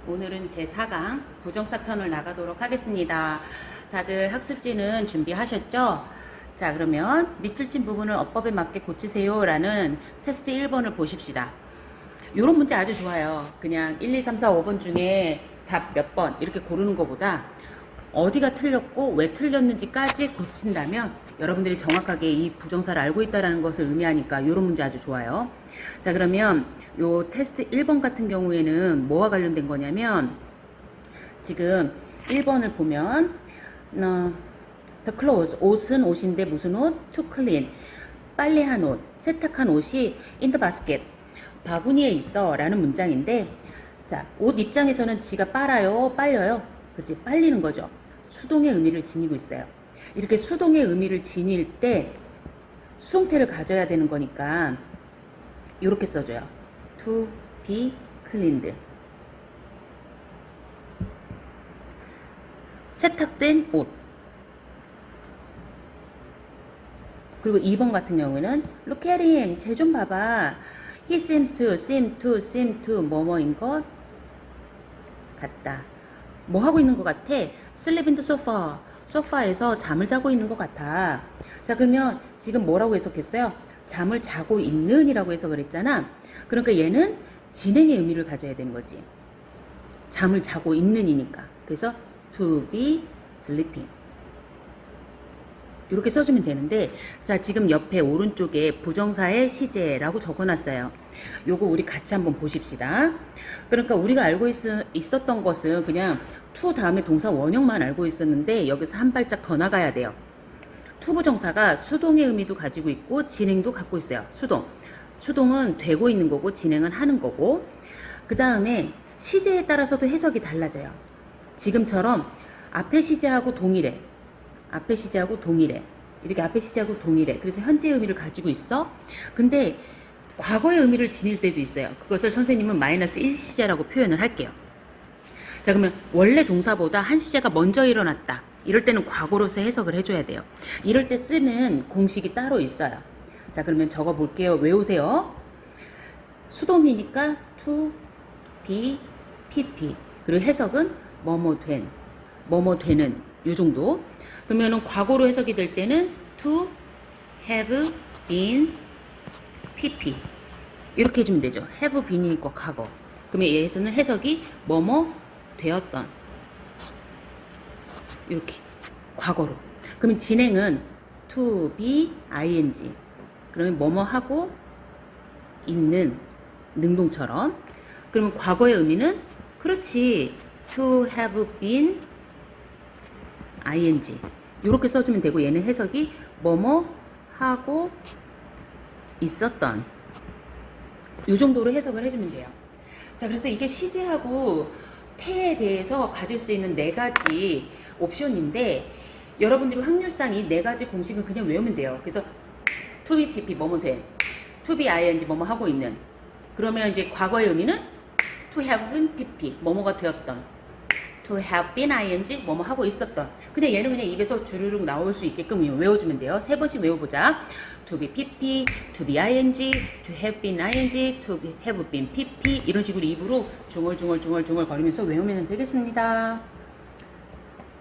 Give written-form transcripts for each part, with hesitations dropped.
오늘은 제4강 부정사 편을 나가도록 하겠습니다. 다들 학습지는 준비하셨죠? 자, 그러면 밑줄 친 부분을 어법에 맞게 고치세요 라는 테스트 1번을 보십시다. 요런 문제 아주 좋아요. 그냥 1, 2, 3, 4, 5번 중에 답 몇 번 이렇게 고르는 것보다 어디가 틀렸고 왜 틀렸는지까지 고친다면 여러분들이 정확하게 이 부정사를 알고 있다는 것을 의미하니까 이런 문제 아주 좋아요. 자, 그러면 요 테스트 1번 같은 경우에는 뭐와 관련된 거냐면 지금 1번을 보면 the clothes, 옷은 옷인데 무슨 옷? to clean, 빨래한 옷, 세탁한 옷이 in the basket, 바구니에 있어 라는 문장인데, 자, 옷 입장에서는 지가 빨아요, 빨려요? 그치, 빨리는 거죠. 수동의 의미를 지니고 있어요. 이렇게 수동의 의미를 지닐 때 수동태를 가져야 되는 거니까 이렇게 써줘요. to be cleaned. 세탁된 옷. 그리고 2번 같은 경우는 look at him, 쟤 좀 봐봐. he seem to 뭐뭐인 것 같다. 뭐 하고 있는 것 같아? sleep in the sofa. 소파에서 잠을 자고 있는 것 같아. 자, 그러면 지금 뭐라고 해석했어요? 잠을 자고 있는 이라고 해석을 했잖아. 그러니까 얘는 진행의 의미를 가져야 되는 거지. 잠을 자고 있는 이니까. 그래서 to be sleeping. 이렇게 써주면 되는데, 자, 지금 옆에 오른쪽에 부정사의 시제라고 적어놨어요. 요거 우리 같이 한번 보십시다. 그러니까 우리가 알고 있었던 것은 그냥 to 다음에 동사 원형만 알고 있었는데 여기서 한 발짝 더 나가야 돼요. to 부정사가 수동의 의미도 가지고 있고 진행도 갖고 있어요. 수동은 되고 있는 거고 진행은 하는 거고, 그 다음에 시제에 따라서도 해석이 달라져요. 지금처럼 앞에 시제하고 동일해. 앞에 시제하고 동일해. 이렇게 앞에 시제하고 동일해. 그래서 현재 의미를 가지고 있어. 근데 과거의 의미를 지닐 때도 있어요. 그것을 선생님은 마이너스 1시제라고 표현을 할게요. 자, 그러면 원래 동사보다 한 시제가 먼저 일어났다. 이럴 때는 과거로서 해석을 해줘야 돼요. 이럴 때 쓰는 공식이 따로 있어요. 자, 그러면 적어 볼게요. 외우세요. 수동이니까 to, be, pp. 그리고 해석은 뭐뭐 된, 뭐뭐 되는 요 정도. 그러면은 과거로 해석이 될 때는 to have been pp. 이렇게 해주면 되죠. have been이니까 과거. 그러면 얘에서는 해석이 뭐뭐 되었던. 이렇게 과거로. 그러면 진행은 to be ing. 그러면 뭐뭐 하고 있는 능동처럼. 그러면 과거의 의미는 그렇지. to have been ing. 이렇게 써주면 되고, 얘는 해석이 뭐뭐 하고 있었던. 이 정도로 해석을 해주면 돼요. 자, 그래서 이게 시제하고 태에 대해서 가질 수 있는 4가지 옵션인데, 여러분들이 확률상 이 4가지 공식은 그냥 외우면 돼요. 그래서 to be pp 뭐뭐 돼, to be ing 뭐뭐 하고 있는. 그러면 이제 과거의 의미는 to have been pp 뭐뭐가 되었던, to have been ing 뭐뭐 하고 있었던. 근데 얘는 그냥 입에서 주르륵 나올 수 있게끔 외워주면 돼요. 3번씩 외워보자. to be pp, to be ing, to have been ing, to have been pp. 이런 식으로 입으로 중얼중얼 거리면서 외우면 되겠습니다.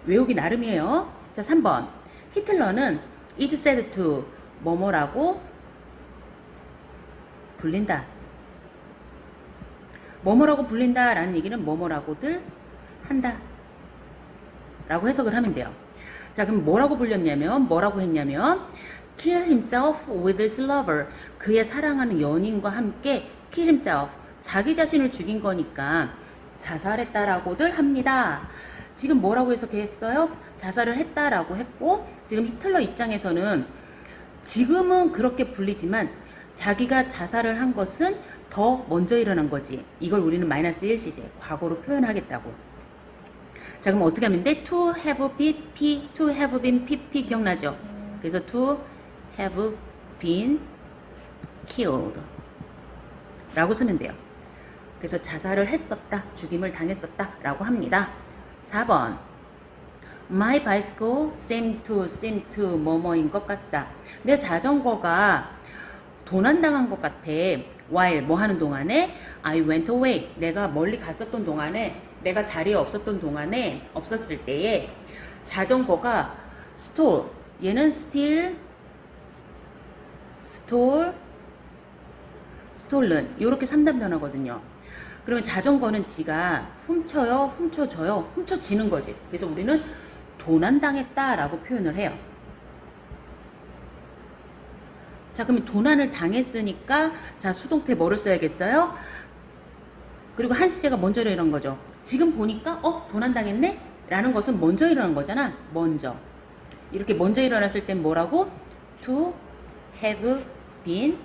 외우기 나름이에요. 자, 3번. 히틀러는 is said to 뭐뭐라고 불린다. 뭐뭐라고 불린다 라는 얘기는 뭐뭐라고들 한다 라고 해석을 하면 돼요. 자, 그럼 뭐라고 불렸냐면, 뭐라고 했냐면 kill himself with his lover. 그의 사랑하는 연인과 함께 kill himself, 자기 자신을 죽인 거니까 자살했다라고들 합니다. 지금 뭐라고 해석했어요? 자살을 했다라고 했고, 지금 히틀러 입장에서는 지금은 그렇게 불리지만 자기가 자살을 한 것은 더 먼저 일어난 거지. 이걸 우리는 마이너스 1시제 과거로 표현하겠다고. 자, 그럼 어떻게 하면 돼? to have been pp, to have been pp 기억나죠? 그래서 to have been killed 라고 쓰면 돼요. 그래서 자살을 했었다, 죽임을 당했었다 라고 합니다. 4번. My bicycle seemed to 뭐뭐인 것 같다. 내 자전거가 도난당한 것 같아. while 뭐 하는 동안에 I went away. 내가 멀리 갔었던 동안에 내가 자리에 없었던 동안에 없었을 때에 자전거가 stole, 얘는 steal, stole, stolen 이렇게 3단 변화거든요. 그러면 자전거는 지가 훔쳐요, 훔쳐져요, 훔쳐지는 거지. 그래서 우리는 도난당했다라고 표현을 해요. 자, 그러면 도난을 당했으니까 자, 수동태 뭐를 써야겠어요? 그리고 한 시제가 먼저 일어난 거죠. 지금 보니까 도난당했네? 라는 것은 먼저 일어난 거잖아. 먼저. 이렇게 먼저 일어났을 땐 뭐라고? To have been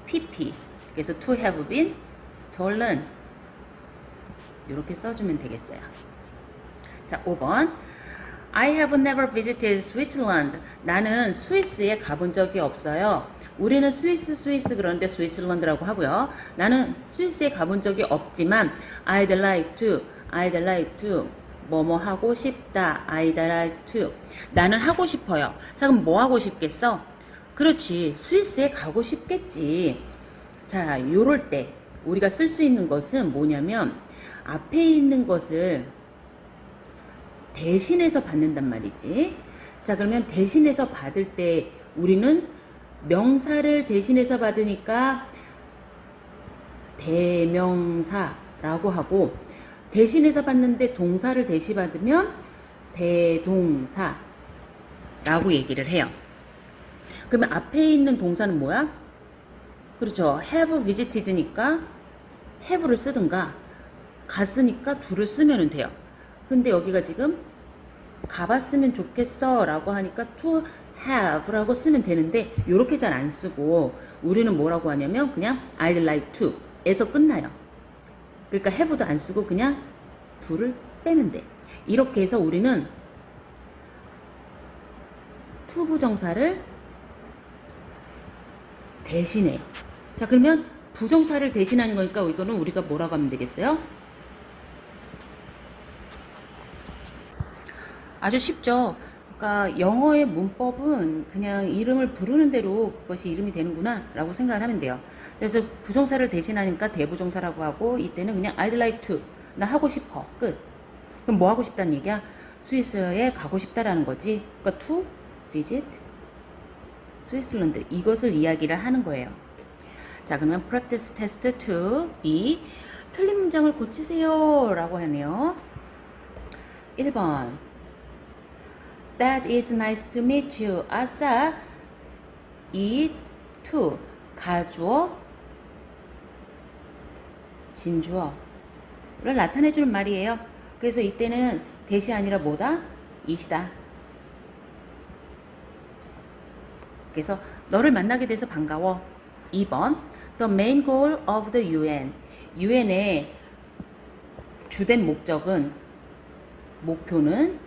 pp. 그래서 to have been stolen. 이렇게 써주면 되겠어요. 자, 5번. I have never visited Switzerland. 나는 스위스에 가본 적이 없어요. 우리는 스위스 그러는데 스위tzerland라고 하고요. 나는 스위스에 가본 적이 없지만 I'd like to 뭐뭐 하고 싶다. I'd like to. 나는 하고 싶어요. 자, 그럼 뭐 하고 싶겠어? 그렇지. 스위스에 가고 싶겠지. 자, 요럴 때 우리가 쓸 수 있는 것은 뭐냐면 앞에 있는 것을 대신해서 받는단 말이지. 자, 그러면 대신해서 받을 때 우리는 명사를 대신해서 받으니까 대명사라고 하고, 대신해서 받는데 동사를 대신 받으면 대동사라고 얘기를 해요. 그러면 앞에 있는 동사는 뭐야? 그렇죠. have visited니까 have를 쓰든가, 갔으니까 do를 쓰면 돼요. 근데 여기가 지금 가봤으면 좋겠어 라고 하니까 to have 라고 쓰면 되는데 이렇게 잘 안 쓰고 우리는 뭐라고 하냐면 그냥 I'd like to 에서 끝나요. 그러니까 have도 안 쓰고 그냥 do를 빼면 돼. 이렇게 해서 우리는 to 부정사를 대신해. 자, 그러면 부정사를 대신하는 거니까 이거는 우리가 뭐라고 하면 되겠어요? 아주 쉽죠. 그러니까 영어의 문법은 그냥 이름을 부르는 대로 그것이 이름이 되는구나 라고 생각을 하면 돼요. 그래서 부정사를 대신하니까 대부정사라고 하고, 이때는 그냥 I'd like to, 나 하고 싶어, 끝. 그럼 뭐 하고 싶다는 얘기야? 스위스에 가고 싶다라는 거지. 그러니까 to visit 스위스랜드, 이것을 이야기를 하는 거예요. 자, 그러면 practice test 2B, 틀린 문장을 고치세요 라고 하네요. 1번 That is nice to meet you. 아싸. eat to. 가주어 진주어를 나타내주는 말이에요. 그래서 이때는 대시 아니라 뭐다? it이다. 그래서 너를 만나게 돼서 반가워. 2번 The main goal of the UN. UN의 주된 목표는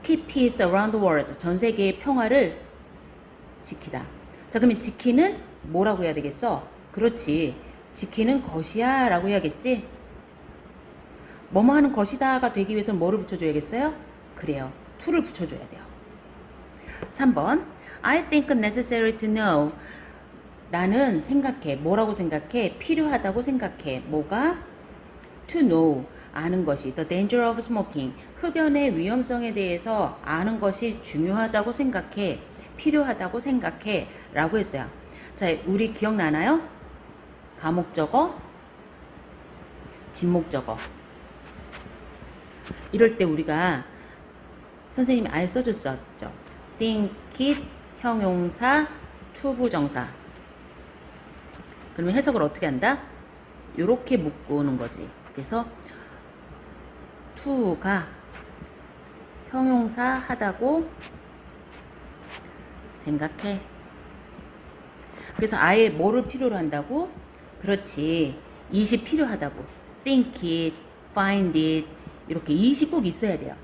keep peace around the world. 전 세계의 평화를 지키다. 자, 그러면 지키는 뭐라고 해야 되겠어? 그렇지. 지키는 것이야 라고 해야겠지? 뭐뭐 하는 것이다가 되기 위해서는 뭐를 붙여줘야겠어요? 그래요. to를 붙여줘야 돼요. 3번 I think necessary to know. 나는 생각해. 뭐라고 생각해? 필요하다고 생각해. 뭐가? To know. 아는 것이. The danger of smoking. 흡연의 위험성에 대해서 아는 것이 중요하다고 생각해. 필요하다고 생각해. 라고 했어요. 자, 우리 기억나나요? 가목적어, 진목적어. 이럴 때 우리가 선생님이 아예 써줬었죠. think it, 형용사, 투부정사. 그러면 해석을 어떻게 한다? 요렇게 묶는 거지. 그래서 to가 형용사 하다고 생각해. 그래서 아예 뭐를 필요로 한다고? 그렇지. it이 필요하다고. think it, find it. 이렇게 it이 꼭 있어야 돼요.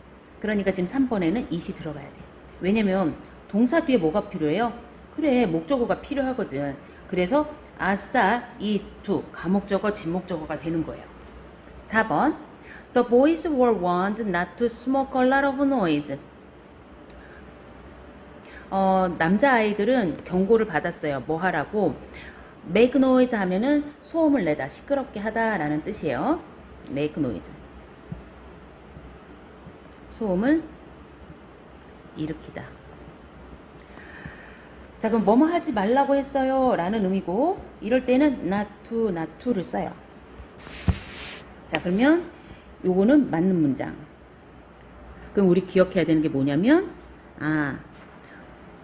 그러니까 지금 3번에는 it이 들어가야 돼. 왜냐면 동사 뒤에 뭐가 필요해요? 그래, 목적어가 필요하거든. 그래서 아싸, it, to, 가목적어, 진목적어가 되는 거예요. 4번 The boys were warned not to smoke a lot of noise. 남자아이들은 경고를 받았어요. 뭐 하라고? make noise 하면은 소음을 내다, 시끄럽게 하다 라는 뜻이에요. make noise. 소음을 일으키다. 자, 그럼 뭐뭐 하지 말라고 했어요 라는 의미고, 이럴 때는 not to를 써요. 자, 그러면 요거는 맞는 문장. 그럼 우리 기억해야 되는 게 뭐냐면,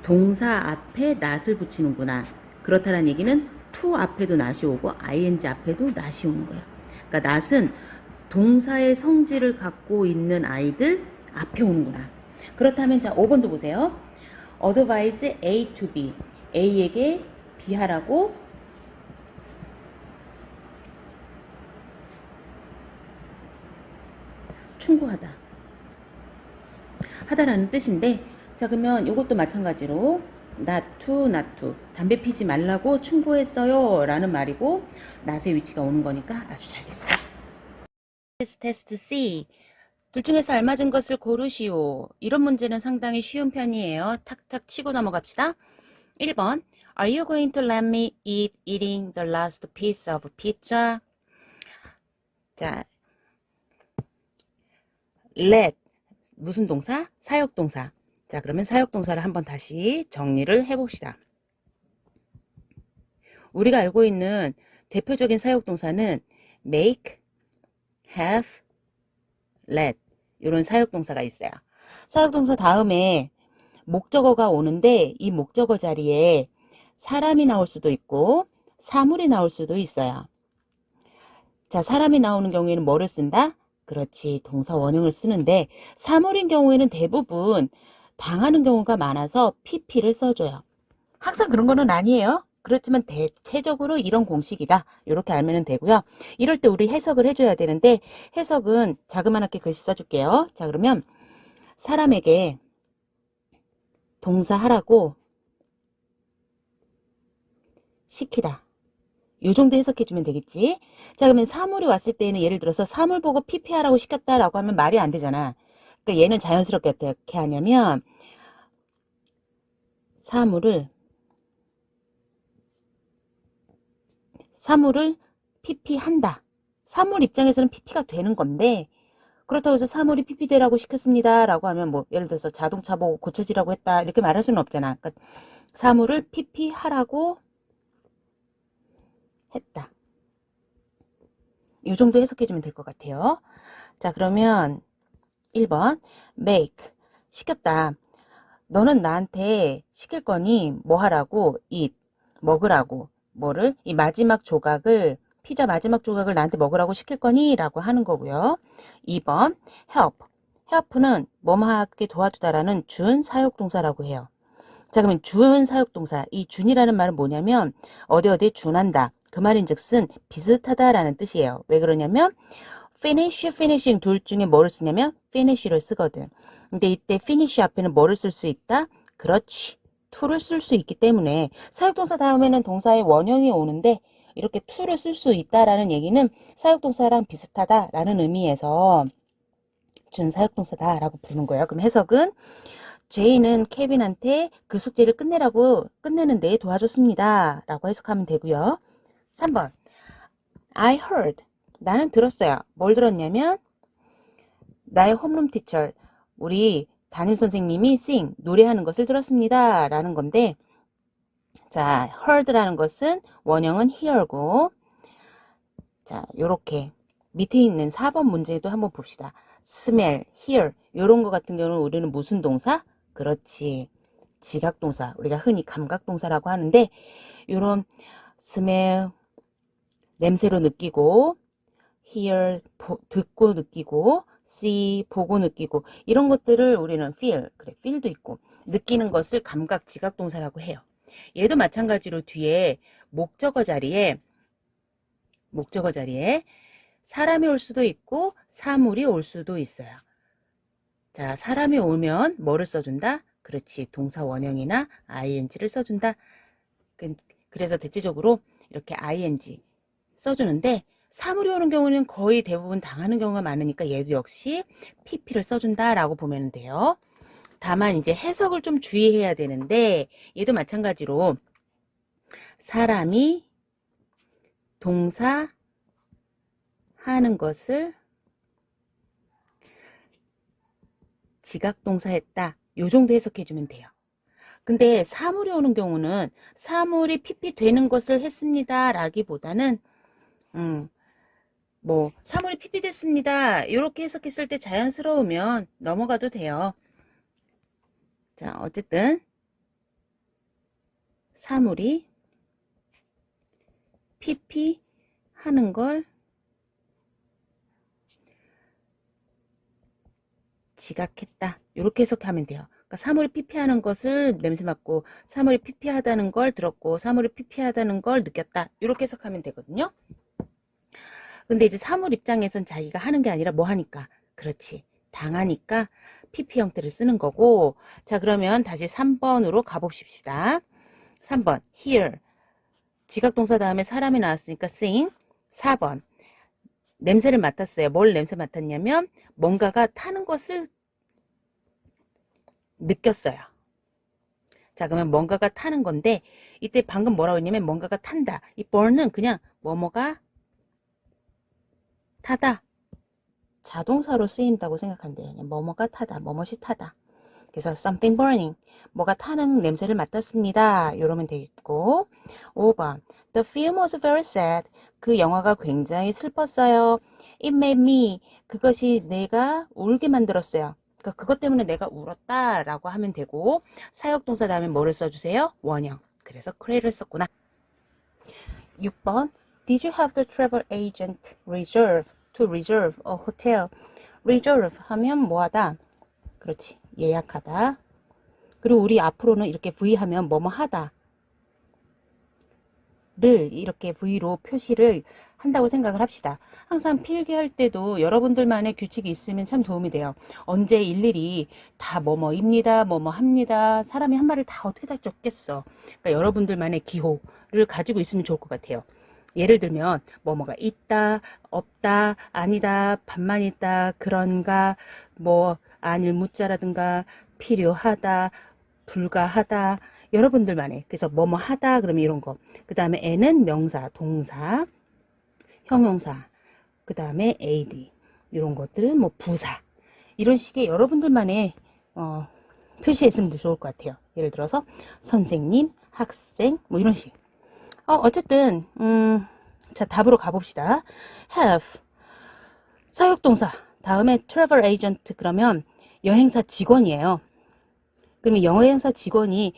동사 앞에 not을 붙이는구나. 그렇다는 얘기는 to 앞에도 not이 오고 ing 앞에도 not이 오는 거야. 그러니까 not은 동사의 성질을 갖고 있는 아이들 앞에 오는구나. 그렇다면 자, 5번도 보세요. advise A to B. A에게 B 하라고 충고하다. 하다라는 뜻인데, 자, 그러면 이것도 마찬가지로 not to 담배 피지 말라고 충고했어요 라는 말이고, not의 위치가 오는 거니까 아주 잘 됐어요. 테스트 C. 둘 중에서 알맞은 것을 고르시오. 이런 문제는 상당히 쉬운 편이에요. 탁탁 치고 넘어갑시다. 1번. Are you going to let me eat eating the last piece of pizza? 자, let 무슨 동사? 사역동사. 자, 그러면 사역동사를 한번 다시 정리를 해봅시다. 우리가 알고 있는 대표적인 사역동사는 make, have, let 이런 사역동사가 있어요. 사역동사 다음에 목적어가 오는데, 이 목적어 자리에 사람이 나올 수도 있고 사물이 나올 수도 있어요. 자, 사람이 나오는 경우에는 뭐를 쓴다? 그렇지, 동사 원형을 쓰는데, 사물인 경우에는 대부분 당하는 경우가 많아서 pp를 써줘요. 항상 그런 거는 아니에요. 그렇지만 대체적으로 이런 공식이다. 이렇게 알면 되고요. 이럴 때 우리 해석을 해줘야 되는데, 해석은 자그마하게 글씨 써줄게요. 자, 그러면 사람에게 동사 하라고 시키다. 요 정도 해석해주면 되겠지. 자, 그러면 사물이 왔을 때는 예를 들어서 사물 보고 PP하라고 시켰다라고 하면 말이 안 되잖아. 그러니까 얘는 자연스럽게 어떻게 하냐면, 사물을 PP한다. 사물 입장에서는 PP가 되는 건데, 그렇다고 해서 사물이 PP되라고 시켰습니다 라고 하면 뭐 예를 들어서 자동차 보고 고쳐지라고 했다 이렇게 말할 수는 없잖아. 그러니까 사물을 PP하라고 했다. 이 정도 해석해주면 될 것 같아요. 자, 그러면 1번 make 시켰다. 너는 나한테 시킬 거니 뭐 하라고? eat 먹으라고. 뭐를? 이 마지막 조각을, 피자 마지막 조각을 나한테 먹으라고 시킬 거니? 라고 하는 거고요. 2번 help help는 뭐뭐하게 도와주다라는 준 사역동사라고 해요. 자, 그러면 준 사역동사, 이 준이라는 말은 뭐냐면 어디에 준한다. 그 말인즉슨 비슷하다라는 뜻이에요. 왜 그러냐면 finish, finishing 둘 중에 뭐를 쓰냐면 finish를 쓰거든. 근데 이때 finish 앞에는 뭐를 쓸 수 있다? 그렇지, to를 쓸 수 있기 때문에 사역동사 다음에는 동사의 원형이 오는데 이렇게 to를 쓸 수 있다라는 얘기는 사역동사랑 비슷하다라는 의미에서 준 사역동사다라고 부르는 거예요. 그럼 해석은 제이는 케빈한테 그 숙제를 끝내는 데 도와줬습니다 라고 해석하면 되고요. 3번 I heard 나는 들었어요. 뭘 들었냐면 나의 홈룸 티처 우리 담임선생님이 sing 노래하는 것을 들었습니다 라는 건데, 자, heard라는 것은 원형은 hear고, 자, 요렇게 밑에 있는 4번 문제도 한번 봅시다. smell, hear 요런 거 같은 경우는 우리는 무슨 동사? 그렇지, 지각동사, 우리가 흔히 감각동사라고 하는데, 요런 smell 냄새로 느끼고, hear 듣고 느끼고, see 보고 느끼고, 이런 것들을 우리는 feel, 그래 feel도 있고, 느끼는 것을 감각 지각동사라고 해요. 얘도 마찬가지로 뒤에 목적어 자리에 사람이 올 수도 있고 사물이 올 수도 있어요. 자, 사람이 오면 뭐를 써준다? 그렇지, 동사 원형이나 ing를 써준다. 그래서 대체적으로 이렇게 ing 써주는데, 사물이 오는 경우는 거의 대부분 당하는 경우가 많으니까 얘도 역시 pp를 써준다 라고 보면 돼요. 다만 이제 해석을 좀 주의해야 되는데, 얘도 마찬가지로 사람이 동사 하는 것을 지각동사 했다. 요 정도 해석해주면 돼요. 근데 사물이 오는 경우는 사물이 PP 되는 것을 했습니다. 라기보다는 뭐 사물이 PP 됐습니다. 이렇게 해석했을 때 자연스러우면 넘어가도 돼요. 자, 어쨌든 사물이 PP 하는 걸 지각했다. 이렇게 해석하면 돼요. 그러니까 사물이 피피하는 것을 냄새 맡고 사물이 피피하다는 걸 들었고 사물이 피피하다는 걸 느꼈다. 이렇게 해석하면 되거든요. 근데 이제 사물 입장에선 자기가 하는 게 아니라 뭐 하니까 그렇지 당하니까 PP 형태를 쓰는 거고. 자, 그러면 다시 3번으로 가봅시다. 3번 hear 지각동사 다음에 사람이 나왔으니까 sing. 4번 냄새를 맡았어요. 뭘 냄새 맡았냐면 뭔가가 타는 것을 느꼈어요. 자, 그러면 뭔가가 타는 건데 이때 방금 뭐라고 했냐면 뭔가가 탄다. 이 burn은 그냥 뭐뭐가 타다. 자동사로 쓰인다고 생각하면 돼요. 그냥 뭐뭐가 타다. 뭐뭇이 타다. 그래서 something burning. 뭐가 타는 냄새를 맡았습니다. 이러면 되겠고. 5번 The film was very sad. 그 영화가 굉장히 슬펐어요. It made me. 그것이 내가 울게 만들었어요. 그러니까 그것 때문에 내가 울었다 라고 하면 되고, 사역동사 다음에 뭐를 써주세요? 원형. 그래서 create를 썼구나. 6번 Did you have the travel agent to reserve a hotel? reserve 하면 뭐하다? 그렇지. 예약하다. 그리고 우리 앞으로는 이렇게 V 하면 뭐뭐 하다 를 이렇게 V로 표시를 한다고 생각을 합시다. 항상 필기할 때도 여러분들만의 규칙이 있으면 참 도움이 돼요. 언제 일일이 다 뭐뭐입니다, 뭐뭐 합니다. 사람이 한 말을 다 어떻게 다 적겠어. 그러니까 여러분들만의 기호를 가지고 있으면 좋을 것 같아요. 예를 들면 뭐뭐가 있다, 없다, 아니다, 반만 있다, 그런가, 뭐 아닐 묻자라든가 필요하다, 불가하다. 여러분들만의. 그래서 뭐뭐 하다 그러면 이런 거. 그 다음에 N은 명사, 동사, 형용사. 그 다음에 AD. 이런 것들은 뭐 부사. 이런 식의 여러분들만의 표시에 있으면 좋을 것 같아요. 예를 들어서 선생님, 학생 뭐 이런 식. 어쨌든 자, 답으로 가봅시다. have 사역동사 다음에 travel agent 그러면 여행사 직원이에요. 그러면 여행사 직원이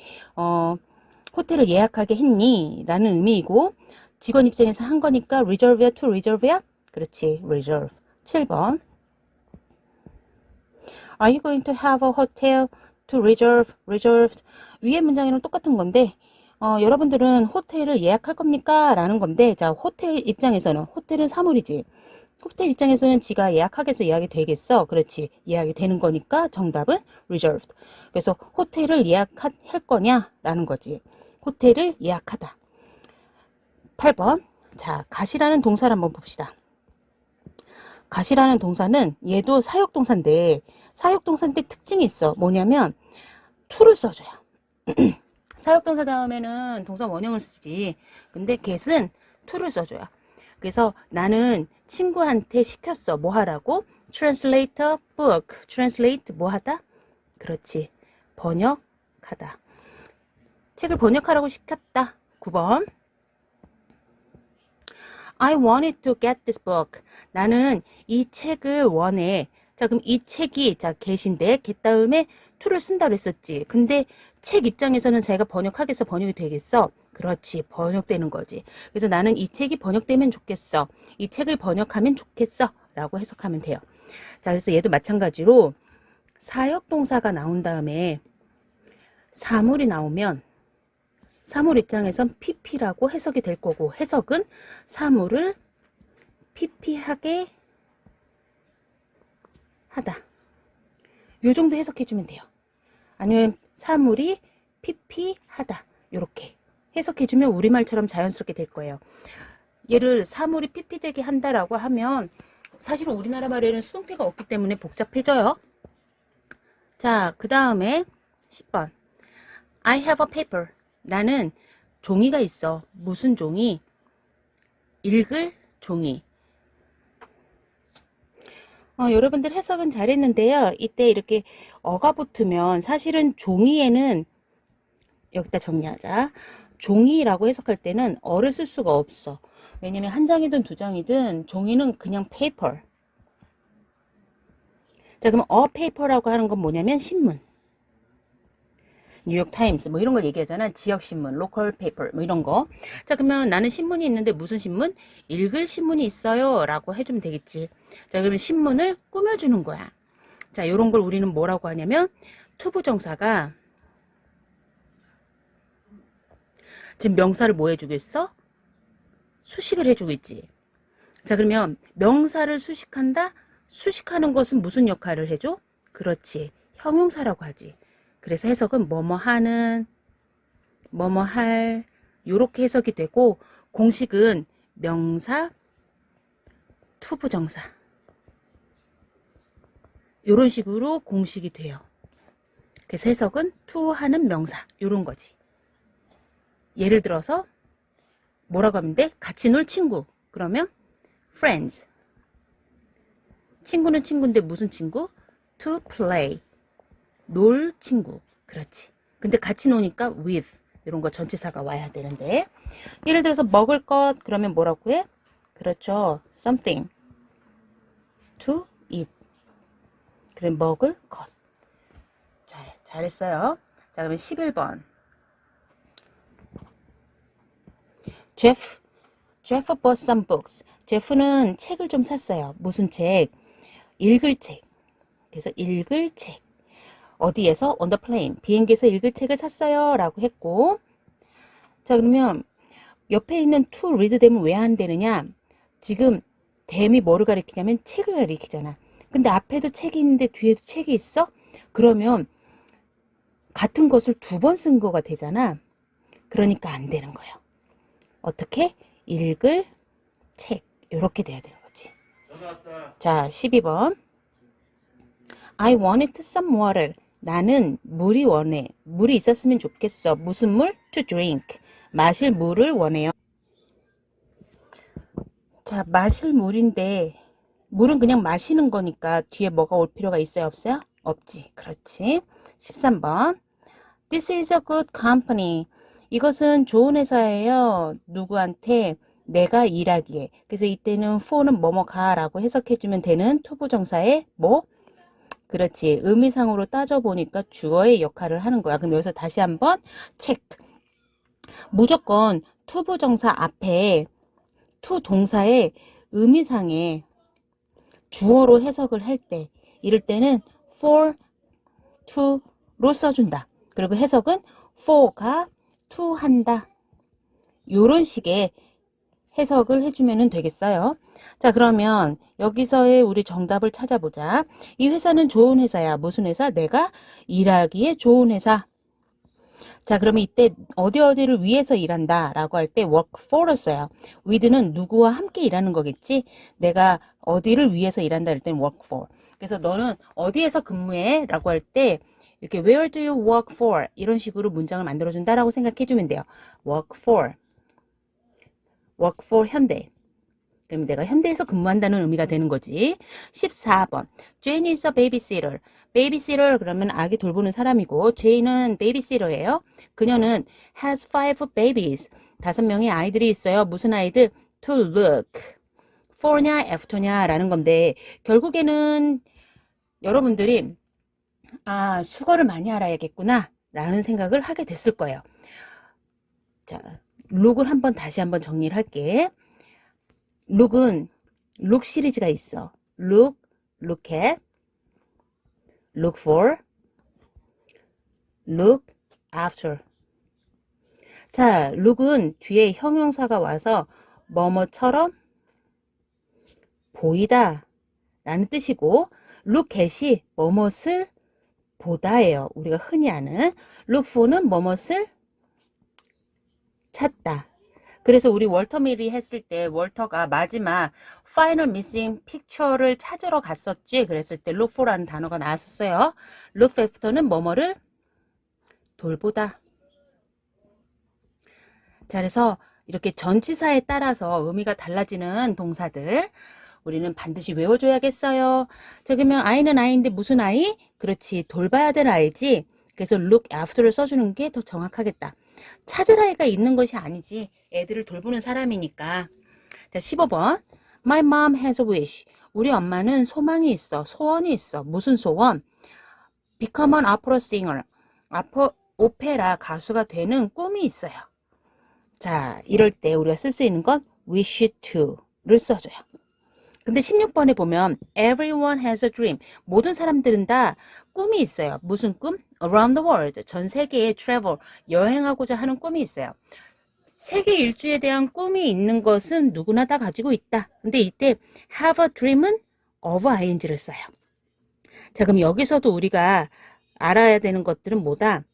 호텔을 예약하게 했니? 라는 의미이고, 직원 입장에서 한 거니까 reserve야 to reserve야? 그렇지, reserve. 7번 Are you going to have a hotel to reserve? reserved. 위에 문장이랑 똑같은 건데 여러분들은 호텔을 예약할 겁니까? 라는 건데, 자, 호텔 입장에서는 호텔은 사물이지. 호텔 입장에서는 지가 예약하겠어? 예약이 되겠어? 그렇지. 예약이 되는 거니까 정답은 reserved. 그래서 호텔을 예약할 거냐? 라는 거지. 호텔을 예약하다. 8번. 자, gat이라는 동사를 한번 봅시다. gat이라는 동사는 얘도 사역동사인데 특징이 있어. 뭐냐면 to를 써줘요. 사역동사 다음에는 동사 원형을 쓰지. 근데 get은 to를 써줘요. 그래서 나는 친구한테 시켰어. 뭐 하라고? Translate a book. Translate 뭐 하다? 그렇지. 번역하다. 책을 번역하라고 시켰다. 9번. I wanted to get this book. 나는 이 책을 원해. 자, 그럼 이 책이 자 get인데 get 다음에 to를 쓴다 그랬었지. 근데 책 입장에서는 자기가 번역하겠어? 번역이 되겠어? 그렇지. 번역되는 거지. 그래서 나는 이 책이 번역되면 좋겠어. 이 책을 번역하면 좋겠어. 라고 해석하면 돼요. 자, 그래서 얘도 마찬가지로 사역동사가 나온 다음에 사물이 나오면 사물 입장에선 PP라고 해석이 될 거고, 해석은 사물을 PP하게 하다. 요 정도 해석해주면 돼요. 아니면 사물이 PP하다. 요렇게 해석해주면 우리말처럼 자연스럽게 될 거예요. 얘를 사물이 PP되게 한다라고 하면 사실은 우리나라 말에는 수동태가 없기 때문에 복잡해져요. 자, 그 다음에 10번. I have a paper. 나는 종이가 있어. 무슨 종이? 읽을 종이. 여러분들 해석은 잘했는데요. 이때 이렇게 어가 붙으면 사실은 종이에는 여기다 정리하자. 종이라고 해석할 때는 어를 쓸 수가 없어. 왜냐면 한 장이든 두 장이든 종이는 그냥 페이퍼. 자, 그럼 페이퍼라고 하는 건 뭐냐면 신문. 뉴욕 타임스 뭐 이런 걸 얘기하잖아. 지역 신문, 로컬 페이퍼 뭐 이런 거. 자, 그러면 나는 신문이 있는데 무슨 신문? 읽을 신문이 있어요 라고 해주면 되겠지. 자, 그러면 신문을 꾸며주는 거야. 자, 요런 걸 우리는 뭐라고 하냐면 투부정사가 지금 명사를 뭐 해주고 있어? 수식을 해주고 있지. 자, 그러면 명사를 수식한다? 수식하는 것은 무슨 역할을 해줘? 그렇지. 형용사라고 하지. 그래서 해석은 뭐뭐 하는, 뭐뭐 할, 요렇게 해석이 되고, 공식은 명사, 투부정사. 요런 식으로 공식이 돼요. 그래서 해석은 to 하는 명사, 요런 거지. 예를 들어서, 뭐라고 하면 돼? 같이 놀 친구. 그러면, friends. 친구는 친구인데 무슨 친구? to play. 놀 친구. 그렇지. 근데 같이 노니까 with. 이런 거 전치사가 와야 되는데. 예를 들어서 먹을 것. 그러면 뭐라고 해? 그렇죠. something. to eat. 그래, 먹을 것. 자, 잘했어요. 자, 그러면 11번. Jeff bought some books. 제프는 책을 좀 샀어요. 무슨 책? 읽을 책. 그래서 읽을 책. 어디에서? On the plane. 비행기에서 읽을 책을 샀어요. 라고 했고. 자, 그러면 옆에 있는 to read them은 왜 안 되느냐? 지금 them이 뭐를 가리키냐면 책을 가리키잖아. 근데 앞에도 책이 있는데 뒤에도 책이 있어? 그러면 같은 것을 두 번 쓴 거가 되잖아. 그러니까 안 되는 거예요. 어떻게? 읽을 책. 이렇게 돼야 되는 거지. 자, 12번. I wanted some water. 나는 물이 원해. 물이 있었으면 좋겠어. 무슨 물? To drink. 마실 물을 원해요. 자, 마실 물인데 물은 그냥 마시는 거니까 뒤에 뭐가 올 필요가 있어요? 없어요? 없지. 그렇지. 13번. This is a good company. 이것은 좋은 회사예요. 누구한테? 내가 일하기에. 그래서 이때는 for는 뭐뭐가 라고 해석해주면 되는 투부정사의 뭐? 그렇지. 의미상으로 따져보니까 주어의 역할을 하는 거야. 그럼 여기서 다시 한번 체크. 무조건 투부정사 앞에 투 동사의 의미상의 주어로 해석을 할 때 이럴 때는 for, to로 써준다. 그리고 해석은 for가 to 한다. 요런 식의 해석을 해주면 되겠어요. 자, 그러면 여기서의 우리 정답을 찾아보자. 이 회사는 좋은 회사야. 무슨 회사? 내가 일하기에 좋은 회사. 자, 그러면 이때 어디를 위해서 일한다 라고 할 때 work for를 써요. with는 누구와 함께 일하는 거겠지? 내가 어디를 위해서 일한다 할 때는 work for. 그래서 너는 어디에서 근무해? 라고 할 때 이렇게 where do you work for? 이런 식으로 문장을 만들어준다라고 생각해주면 돼요. work for 현대. 그럼 내가 현대에서 근무한다는 의미가 되는 거지. 14번. Jane is a babysitter. babysitter 그러면 아기 돌보는 사람이고 Jane은 babysitter예요. 그녀는 has 5 babies. 5명의 아이들이 있어요. 무슨 아이들? To look for냐 after냐 라는 건데 결국에는 여러분들이 수거를 많이 알아야겠구나 라는 생각을 하게 됐을 거예요. 자, look을 다시 한번 정리를 할게. look은 look 시리즈가 있어. look, look at, look for, look after. 자, look은 뒤에 형용사가 와서 뭐뭐처럼 보이다 라는 뜻이고 look at이 뭐뭇을 보다예요. 우리가 흔히 아는 look for는 뭐뭇을 찾다. 그래서 우리 월터 밀이 했을 때 월터가 마지막 Final Missing Picture를 찾으러 갔었지. 그랬을 때 look for라는 단어가 나왔었어요. look after는 뭐뭐를 돌보다. 자, 그래서 이렇게 전치사에 따라서 의미가 달라지는 동사들 우리는 반드시 외워줘야겠어요. 자, 그러면 I는 I인데 무슨 I? 그렇지, 돌봐야 될 I지. 그래서 look after를 써주는 게 더 정확하겠다. 찾을 아이가 있는 것이 아니지. 애들을 돌보는 사람이니까. 자, 15번. My mom has a wish. 우리 엄마는 소망이 있어. 소원이 있어. 무슨 소원? Become an opera singer. 오페라 가수가 되는 꿈이 있어요. 자, 이럴 때 우리가 쓸 수 있는 건 wish to를 써줘요. 근데 16번에 보면 everyone has a dream. 모든 사람들은 다 꿈이 있어요. 무슨 꿈? Around the world. 전 세계에 travel, 여행하고자 하는 꿈이 있어요. 세계 일주에 대한 꿈이 있는 것은 누구나 다 가지고 있다. 근데 이때 have a dream은 of ing를 써요. 자, 그럼 여기서도 우리가 알아야 되는 것들은 뭐다?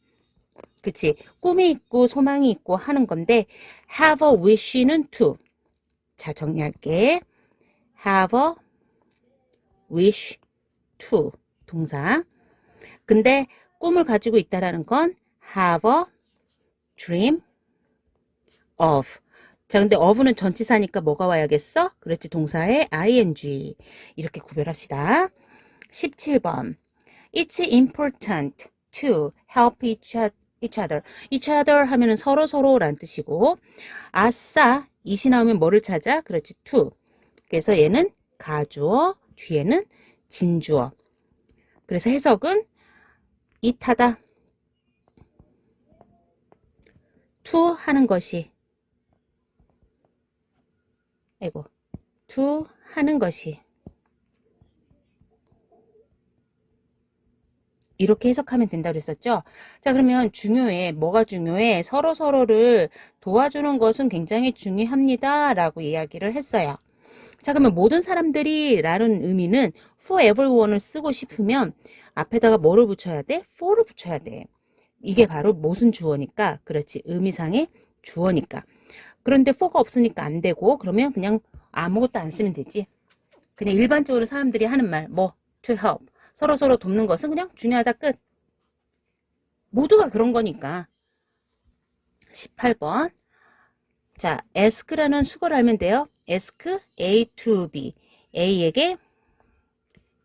그치? 꿈이 있고 소망이 있고 하는 건데 have a wish는 to. 자, 정리할게. have a wish to 동사. 근데 꿈을 가지고 있다라는 건 have a dream of. 자, 근데 of는 전치사니까 뭐가 와야겠어? 그렇지, 동사에 ing. 이렇게 구별합시다. 17번. It's important to help each other. each other 하면은 서로라는 뜻이고, 아싸, it이 나오면 뭐를 찾아? 그렇지, to. 그래서 얘는 가주어, 뒤에는 진주어. 그래서 해석은 it하다. to 하는 것이. 아이고, to 하는 것이. 이렇게 해석하면 된다고 그랬었죠. 자, 그러면 중요해. 뭐가 중요해? 서로를 도와주는 것은 굉장히 중요합니다. 라고 이야기를 했어요. 자, 그러면 모든 사람들이 라는 의미는 for everyone을 쓰고 싶으면 앞에다가 뭐를 붙여야 돼? for를 붙여야 돼. 이게 바로 무슨 주어니까? 그렇지, 의미상의 주어니까. 그런데 for가 없으니까 안 되고, 그러면 그냥 아무것도 안 쓰면 되지. 그냥 일반적으로 사람들이 하는 말, 뭐 to help, 서로 돕는 것은 그냥 중요하다, 끝. 모두가 그런 거니까. 18번. 자, ask라는 수거를 알면 돼요. ask A to B. A에게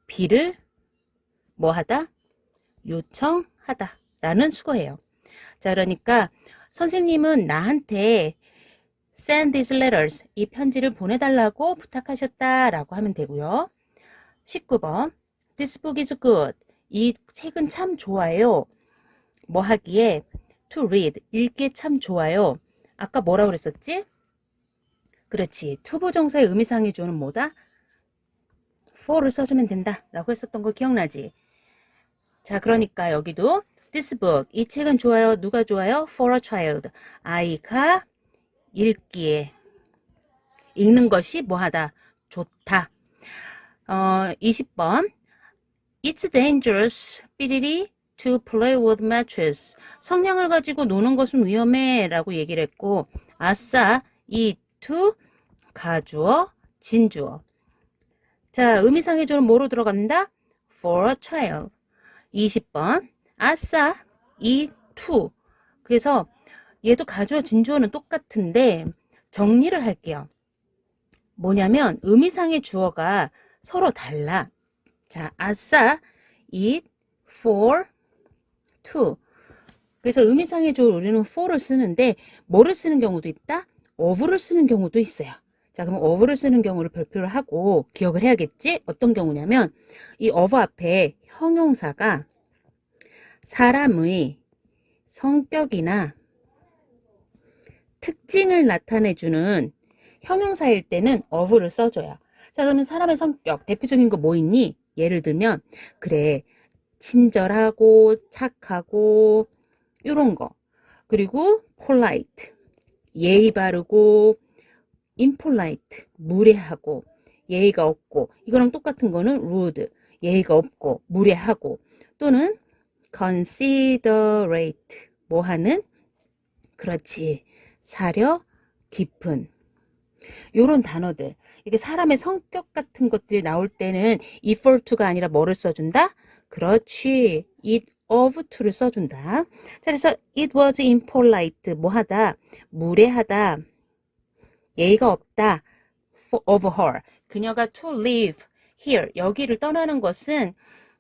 B를 뭐 하다? 요청하다 라는 수거예요. 자, 그러니까 선생님은 나한테 send these letters, 이 편지를 보내달라고 부탁하셨다 라고 하면 되고요. 19번. This book is good. 이 책은 참 좋아요. 뭐 하기에? To read. 읽기에 참 좋아요. 아까 뭐라고 그랬었지? 그렇지. 투부정사의 의미상의 주어는 뭐다? for를 써주면 된다 라고 했었던 거 기억나지? 자, 그러니까 여기도 this book. 이 책은 좋아요. 누가 좋아요? For a child. 아이가 읽기에. 읽는 것이 뭐하다? 좋다. 20번. It's dangerous, 삐리리, to play with matches. 성냥을 가지고 노는 것은 위험해 라고 얘기를 했고, 아싸, 이 to 가주어, 진주어. 자, 의미상의 주어는 뭐로 들어간다? For a child. 20번. 아싸, 이 to. 그래서 얘도 가주어, 진주어는 똑같은데 정리를 할게요. 뭐냐면 의미상의 주어가 서로 달라. 자, 아싸, it, for, to. 그래서 의미상의 주어를 우리는 for를 쓰는데 뭐를 쓰는 경우도 있다? of를 쓰는 경우도 있어요. 자, 그럼 of를 쓰는 경우를 별표를 하고 기억을 해야겠지? 어떤 경우냐면 이 of 앞에 형용사가 사람의 성격이나 특징을 나타내주는 형용사일 때는 of를 써줘요. 자, 그러면 사람의 성격, 대표적인 거 뭐 있니? 예를 들면, 그래, 친절하고, 착하고, 이런 거. 그리고, polite, 예의 바르고, impolite, 무례하고, 예의가 없고, 이거랑 똑같은 거는 rude, 예의가 없고, 무례하고, 또는 considerate, 뭐 하는? 그렇지, 사려 깊은. 요런 단어들. 이게 사람의 성격 같은 것들이 나올 때는 equal to가 아니라 뭐를 써준다? 그렇지. it of to를 써준다. 자, 그래서 it was impolite. 뭐 하다? 무례하다. 예의가 없다. of her. 그녀가 to leave here. 여기를 떠나는 것은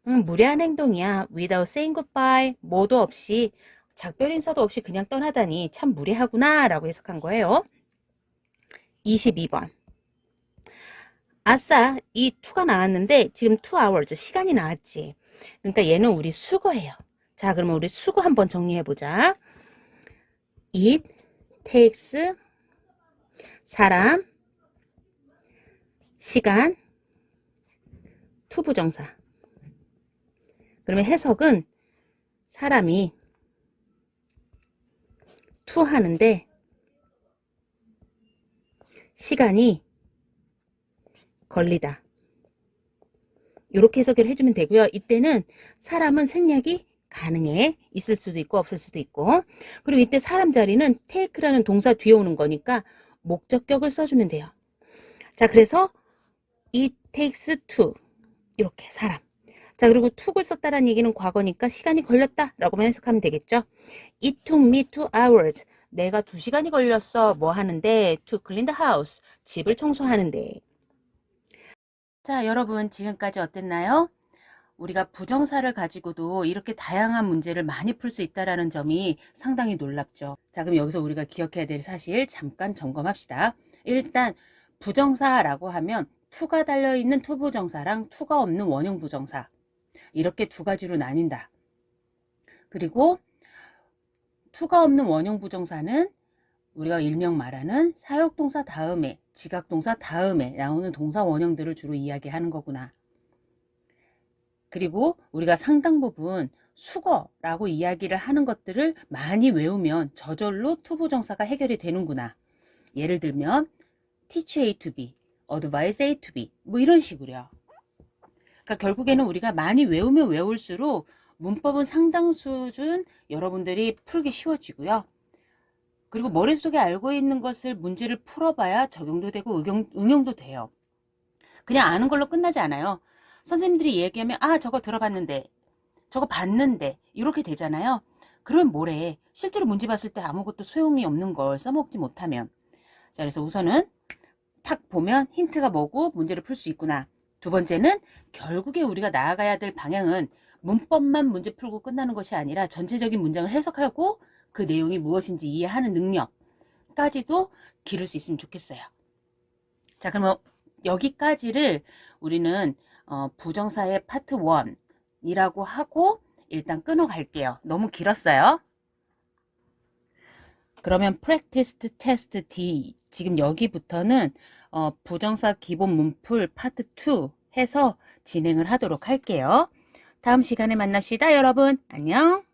무례한 행동이야. without saying goodbye. 뭐도 없이 작별 인사도 없이 그냥 떠나다니 참 무례하구나 라고 해석한 거예요. 22번. 아싸, 이 to가 나왔는데 지금 2 hours 시간이 나왔지. 그러니까 얘는 우리 수거예요. 자, 그러면 우리 수거 한번 정리해 보자. It takes 사람, 시간, to 부정사. 그러면 해석은 사람이 to 하는데 시간이 걸리다. 이렇게 해석을 해주면 되고요. 이때는 사람은 생략이 가능해. 있을 수도 있고 없을 수도 있고. 그리고 이때 사람 자리는 take라는 동사 뒤에 오는 거니까 목적격을 써주면 돼요. 자, 그래서 it takes two. 이렇게 사람. 자, 그리고 took을 썼다라는 얘기는 과거니까 시간이 걸렸다 라고만 해석하면 되겠죠. It took me 2 hours. 내가 2시간이 걸렸어. 뭐 하는데? To clean the house. 집을 청소하는데. 자, 여러분 지금까지 어땠나요? 우리가 부정사를 가지고도 이렇게 다양한 문제를 많이 풀 수 있다는 점이 상당히 놀랍죠. 자, 그럼 여기서 우리가 기억해야 될 사실 잠깐 점검합시다. 일단 부정사라고 하면 to가 달려있는 투부정사랑 to가 없는 원형 부정사 이렇게 두 가지로 나뉜다. 그리고 to가 없는 원형 부정사는 우리가 일명 말하는 사역동사 다음에 지각동사 다음에 나오는 동사 원형들을 주로 이야기하는 거구나. 그리고 우리가 상당 부분 수거라고 이야기를 하는 것들을 많이 외우면 저절로 투부정사가 해결이 되는구나. 예를 들면 teach A to B, advise A to B 뭐 이런 식으로요. 그러니까 결국에는 우리가 많이 외우면 외울수록 문법은 상당 수준 여러분들이 풀기 쉬워지고요. 그리고 머릿속에 알고 있는 것을 문제를 풀어봐야 적용도 되고 응용도 돼요. 그냥 아는 걸로 끝나지 않아요. 선생님들이 얘기하면 아 저거 들어봤는데 저거 봤는데 이렇게 되잖아요. 그러면 뭐래. 실제로 문제 봤을 때 아무것도 소용이 없는 걸 써먹지 못하면. 자, 그래서 우선은 탁 보면 힌트가 뭐고 문제를 풀 수 있구나. 두 번째는 결국에 우리가 나아가야 될 방향은 문법만 문제 풀고 끝나는 것이 아니라 전체적인 문장을 해석하고 그 내용이 무엇인지 이해하는 능력까지도 기를 수 있으면 좋겠어요. 자, 그러면 여기까지를 우리는 부정사의 파트 1이라고 하고 일단 끊어갈게요. 너무 길었어요. 그러면 practice test D 지금 여기부터는 부정사 기본 문풀 파트 2 해서 진행을 하도록 할게요. 다음 시간에 만납시다, 여러분. 안녕.